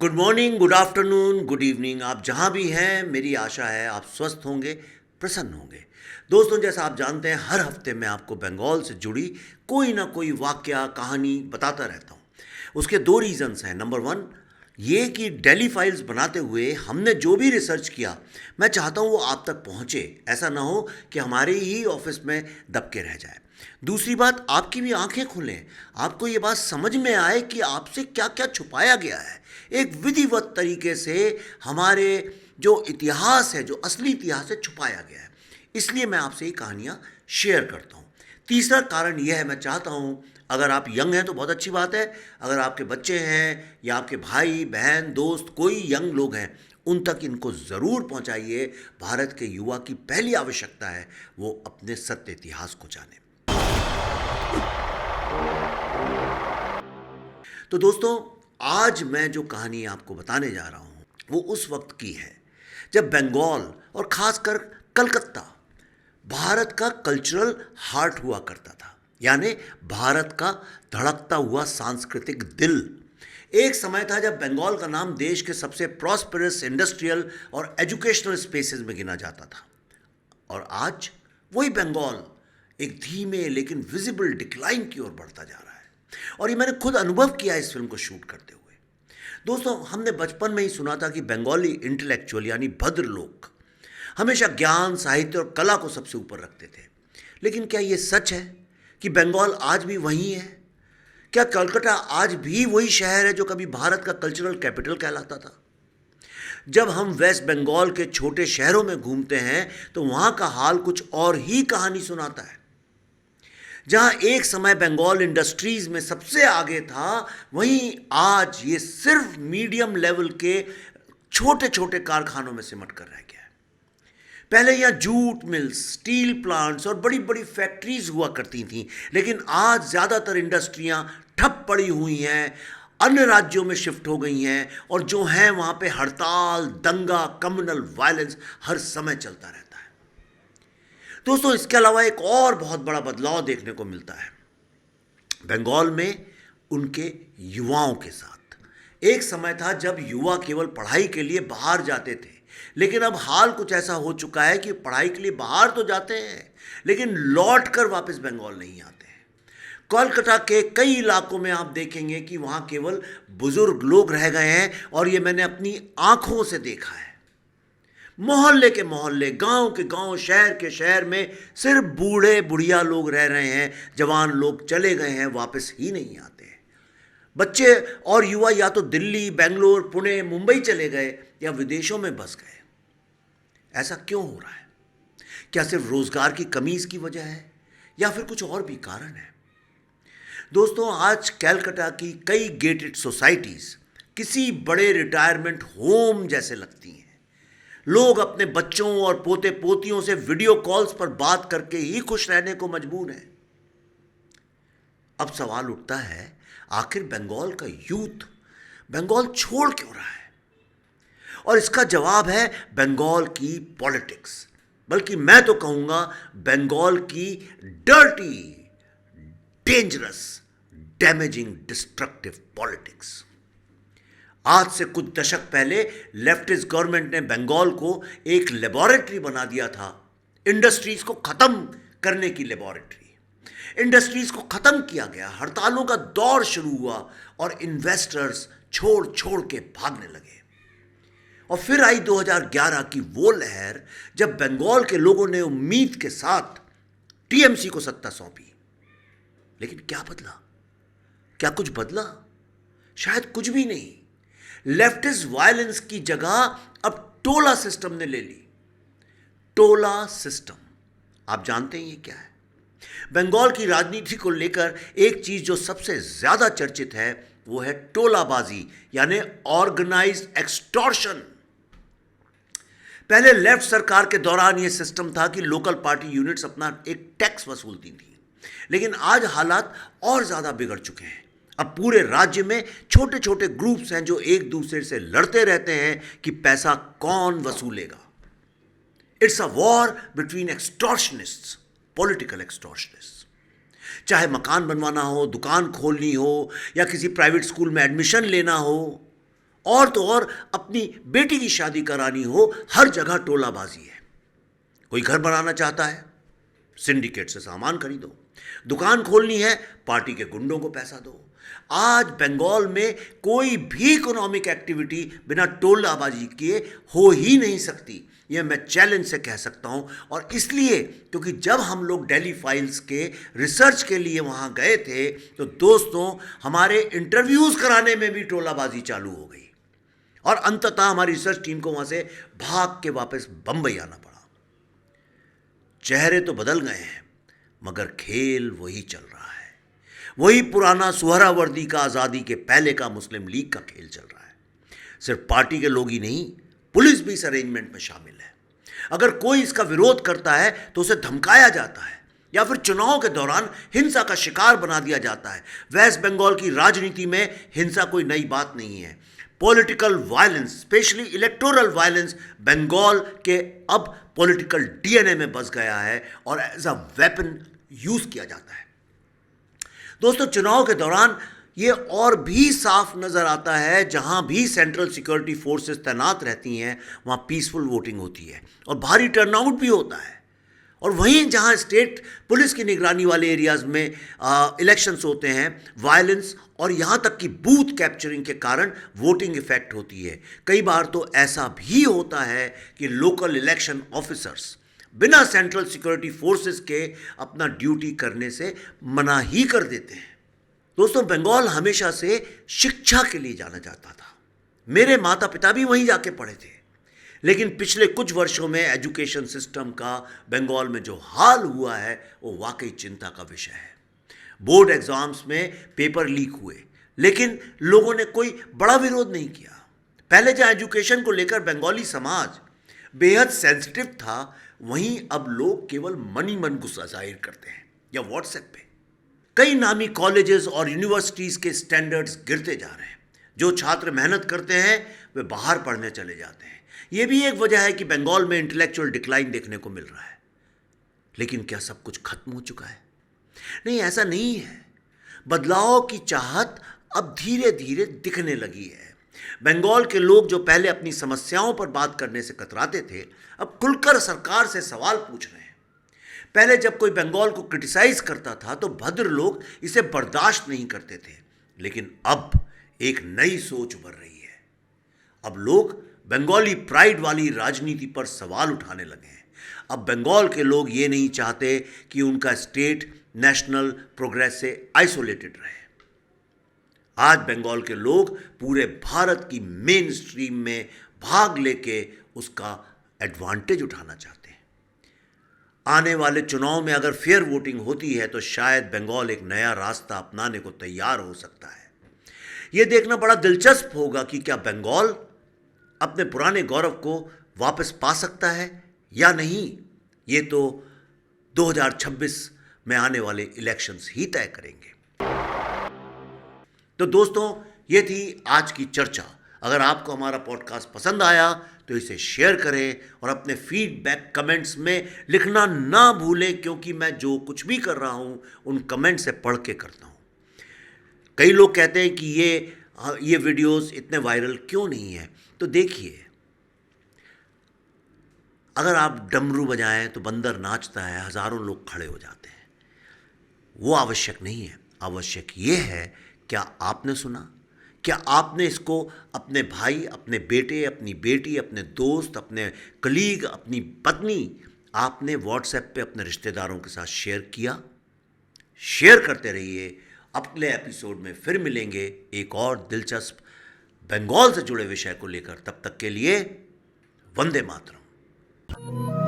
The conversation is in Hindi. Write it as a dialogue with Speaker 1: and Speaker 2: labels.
Speaker 1: Good morning, good afternoon, good evening. आप जहाँ भी हैं, मेरी आशा है आप स्वस्थ होंगे, प्रसन्न होंगे। दोस्तों, जैसा आप जानते हैं, हर हफ्ते मैं आपको बंगाल से जुड़ी कोई ना कोई वाकया कहानी बताता रहता हूँ। उसके दो रीज़न्स हैं। नंबर वन, ये कि डेली फाइल्स बनाते हुए हमने जो भी रिसर्च किया, मैं चाहता हूँ वो आप तक पहुँचे। ऐसा ना हो कि हमारे ही ऑफिस में दबके रह जाए। दूसरी बात, आपकी भी आंखें खुलें, आपको ये बात समझ में आए कि आपसे क्या क्या छुपाया गया है। एक विधिवत तरीके से हमारे जो इतिहास है, जो असली इतिहास है, छुपाया गया है। इसलिए मैं आपसे ये कहानियाँ शेयर करता हूँ। तीसरा कारण यह है, मैं चाहता हूँ अगर आप यंग हैं तो बहुत अच्छी बात है, अगर आपके बच्चे हैं या आपके भाई बहन दोस्त कोई यंग लोग हैं, उन तक इनको ज़रूर पहुँचाइए। भारत के युवा की पहली आवश्यकता है वो अपने सत्य इतिहास को जाने। तो दोस्तों, आज मैं जो कहानी आपको बताने जा रहा हूँ वो उस वक्त की है जब बंगाल और खासकर कलकत्ता भारत का कल्चरल हार्ट हुआ करता था, यानी भारत का धड़कता हुआ सांस्कृतिक दिल। एक समय था जब बंगाल का नाम देश के सबसे प्रॉस्पेरस इंडस्ट्रियल और एजुकेशनल स्पेसेस में गिना जाता था। और आज वही बंगाल एक धीमे लेकिन विजिबल डिक्लाइन की ओर बढ़ता जा रहा है। और ये मैंने खुद अनुभव किया इस फिल्म को शूट करते हुए। दोस्तों, हमने बचपन में ही सुना था कि बंगाली इंटेलेक्चुअल यानी भद्र लोग हमेशा ज्ञान, साहित्य और कला को सबसे ऊपर रखते थे। लेकिन क्या ये सच है कि बंगाल आज भी वही है? क्या कलकत्ता आज भी वही शहर है जो कभी भारत का कल्चरल कैपिटल कहलाता था? जब हम वेस्ट बंगाल के छोटे शहरों में घूमते हैं तो वहां का हाल कुछ और ही कहानी सुनाता है। जहां एक समय बंगाल इंडस्ट्रीज में सबसे आगे था, वहीं आज ये सिर्फ मीडियम लेवल के छोटे छोटे कारखानों में सिमट कर रह गया है। पहले यहाँ जूट मिल्स, स्टील प्लांट्स और बड़ी बड़ी फैक्ट्रीज हुआ करती थीं, लेकिन आज ज़्यादातर इंडस्ट्रियाँ ठप पड़ी हुई हैं, अन्य राज्यों में शिफ्ट हो गई हैं, और जो हैं वहाँ पे हड़ताल, दंगा, कम्युनल वायलेंस हर समय चलता रहता है। दोस्तों, इसके अलावा एक और बहुत बड़ा बदलाव देखने को मिलता है बंगाल में उनके युवाओं के साथ। एक समय था जब युवा केवल पढ़ाई के लिए बाहर जाते थे, लेकिन अब हाल कुछ ऐसा हो चुका है कि पढ़ाई के लिए बाहर तो जाते हैं, लेकिन लौट कर वापस बंगाल नहीं आते हैं। कोलकाता के कई इलाकों में आप देखेंगे कि वहाँ केवल बुजुर्ग लोग रह गए हैं, और ये मैंने अपनी आंखों से देखा है। मोहल्ले के मोहल्ले, गांव के गांव, शहर के शहर में सिर्फ बूढ़े बुढ़िया लोग रह रहे हैं। जवान लोग चले गए हैं, वापस ही नहीं आते हैं। बच्चे और युवा या तो दिल्ली, बेंगलोर, पुणे, मुंबई चले गए या विदेशों में बस गए। ऐसा क्यों हो रहा है? क्या सिर्फ रोजगार की कमी इसकी वजह है या फिर कुछ और भी कारण है? दोस्तों, आज कलकत्ता की कई गेटेड सोसाइटीज किसी बड़े रिटायरमेंट होम जैसे लगती हैं। लोग अपने बच्चों और पोते पोतियों से वीडियो कॉल्स पर बात करके ही खुश रहने को मजबूर हैं। अब सवाल उठता है, आखिर बंगाल का यूथ बंगाल छोड़ क्यों रहा है? और इसका जवाब है बंगाल की पॉलिटिक्स, बल्कि मैं तो कहूंगा बंगाल की dirty, dangerous, damaging, destructive politics. आज से कुछ दशक पहले लेफ्टिस्ट गवर्नमेंट ने बंगाल को एक लेबोरेटरी बना दिया था, इंडस्ट्रीज को खत्म करने की लेबोरेटरी। इंडस्ट्रीज को खत्म किया गया, हड़तालों का दौर शुरू हुआ और इन्वेस्टर्स छोड़ छोड़ के भागने लगे। और फिर आई 2011 की वो लहर जब बंगाल के लोगों ने उम्मीद के साथ टीएमसी को सत्ता सौंपी। लेकिन क्या बदला? क्या कुछ बदला? शायद कुछ भी नहीं। लेफ्टिस्ट वायलेंस की जगह अब टोला सिस्टम ने ले ली। टोला सिस्टम, आप जानते हैं ये क्या है? बंगाल की राजनीति को लेकर एक चीज जो सबसे ज्यादा चर्चित है वो है टोलाबाजी, यानी ऑर्गेनाइज्ड एक्सटॉर्शन। पहले लेफ्ट सरकार के दौरान यह सिस्टम था कि लोकल पार्टी यूनिट्स अपना एक टैक्स वसूलती थी, लेकिन आज हालात और ज्यादा बिगड़ चुके हैं। अब पूरे राज्य में छोटे छोटे ग्रुप्स हैं जो एक दूसरे से लड़ते रहते हैं कि पैसा कौन वसूलेगा। It's a war between extortionists, political extortionists. चाहे मकान बनवाना हो, दुकान खोलनी हो या किसी प्राइवेट स्कूल में एडमिशन लेना हो, और तो और अपनी बेटी की शादी करानी हो, हर जगह टोलाबाजी है। कोई घर बनाना चाहता है, सिंडिकेट से सामान खरीदो। दुकान खोलनी है, पार्टी के गुंडों को पैसा दो। आज बंगाल में कोई भी इकोनॉमिक एक्टिविटी बिना टोलाबाजी किए हो ही नहीं सकती, यह मैं चैलेंज से कह सकता हूं। और इसलिए क्योंकि जब हम लोग दिल्ली फाइल्स के रिसर्च के लिए वहां गए थे तो दोस्तों हमारे इंटरव्यूज कराने में भी टोलाबाजी चालू हो गई और अंततः हमारी रिसर्च टीम को वहां से भाग के वापस बंबई आना पड़ा। चेहरे तो बदल गए हैं मगर खेल वही चल रहा है, वही पुराना सुहरावर्दी का आज़ादी के पहले का मुस्लिम लीग का खेल चल रहा है। सिर्फ पार्टी के लोग ही नहीं, पुलिस भी इस अरेंजमेंट में शामिल है। अगर कोई इसका विरोध करता है तो उसे धमकाया जाता है या फिर चुनाव के दौरान हिंसा का शिकार बना दिया जाता है। वेस्ट बंगाल की राजनीति में हिंसा कोई नई बात नहीं है। Political violence, specially electoral violence, Bengal के अब पॉलिटिकल डीएनए में बस गया है और एज अ वेपन यूज किया जाता है। दोस्तों चुनाव के दौरान ये और भी साफ नजर आता है, जहां भी सेंट्रल सिक्योरिटी फोर्सेस तैनात रहती हैं वहां पीसफुल वोटिंग होती है और भारी टर्नआउट भी होता है। और वहीं जहां स्टेट पुलिस की निगरानी वाले एरियाज में इलेक्शंस होते हैं, वायलेंस और यहां तक कि बूथ कैप्चरिंग के कारण वोटिंग इफेक्ट होती है। कई बार तो ऐसा भी होता है कि लोकल इलेक्शन ऑफिसर्स बिना सेंट्रल सिक्योरिटी फोर्सेस के अपना ड्यूटी करने से मना ही कर देते हैं। दोस्तों बंगाल हमेशा से शिक्षा के लिए जाना जाता था। मेरे माता पिता भी वहीं जाके पढ़े थे, लेकिन पिछले कुछ वर्षों में एजुकेशन सिस्टम का बंगाल में जो हाल हुआ है वो वाकई चिंता का विषय है। बोर्ड एग्जाम्स में पेपर लीक हुए, लेकिन लोगों ने कोई बड़ा विरोध नहीं किया। पहले जहां एजुकेशन को लेकर बंगाली समाज बेहद सेंसिटिव था, वहीं अब लोग केवल मनी मन गुस्सा जाहिर करते हैं या व्हाट्सएप पे। कई नामी कॉलेजेस और यूनिवर्सिटीज के स्टैंडर्ड्स गिरते जा रहे हैं। जो छात्र मेहनत करते हैं वे बाहर पढ़ने चले जाते हैं। यह भी एक वजह है कि बंगाल में इंटेलेक्चुअल डिक्लाइन देखने को मिल रहा है। लेकिन क्या सब कुछ खत्म हो चुका है? नहीं, ऐसा नहीं है। बदलाव की चाहत अब धीरे धीरे दिखने लगी है। बंगाल के लोग जो पहले अपनी समस्याओं पर बात करने से कतराते थे, अब खुलकर सरकार से सवाल पूछ रहे हैं। पहले जब कोई बंगाल को क्रिटिसाइज करता था तो भद्र लोग इसे बर्दाश्त नहीं करते थे, लेकिन अब एक नई सोच उभर रही है। अब लोग बंगाली प्राइड वाली राजनीति पर सवाल उठाने लगे हैं। अब बंगाल के लोग ये नहीं चाहते कि उनका स्टेट नेशनल प्रोग्रेस से आइसोलेटेड रहे। आज बंगाल के लोग पूरे भारत की मेन स्ट्रीम में भाग लेके उसका एडवांटेज उठाना चाहते हैं। आने वाले चुनाव में अगर फेयर वोटिंग होती है तो शायद बंगाल एक नया रास्ता अपनाने को तैयार हो सकता है। यह देखना बड़ा दिलचस्प होगा कि क्या बंगाल अपने पुराने गौरव को वापस पा सकता है या नहीं। ये तो 2026 में आने वाले इलेक्शंस ही तय करेंगे। तो दोस्तों ये थी आज की चर्चा। अगर आपको हमारा पॉडकास्ट पसंद आया तो इसे शेयर करें और अपने फीडबैक कमेंट्स में लिखना ना भूलें, क्योंकि मैं जो कुछ भी कर रहा हूं उन कमेंट से पढ़ के करता हूं। कई लोग कहते हैं कि ये वीडियोस इतने वायरल क्यों नहीं है। तो देखिए, अगर आप डमरू बजाएं तो बंदर नाचता है, हजारों लोग खड़े हो जाते हैं। वो आवश्यक नहीं है। आवश्यक ये है, क्या आपने सुना? क्या आपने इसको अपने भाई, अपने बेटे, अपनी बेटी, अपने दोस्त, अपने कलीग, अपनी पत्नी, आपने व्हाट्सएप पे अपने रिश्तेदारों के साथ शेयर किया? शेयर करते रहिए। अगले एपिसोड में फिर मिलेंगे एक और दिलचस्प बंगाल से जुड़े विषय को लेकर। तब तक के लिए वंदे मातरम।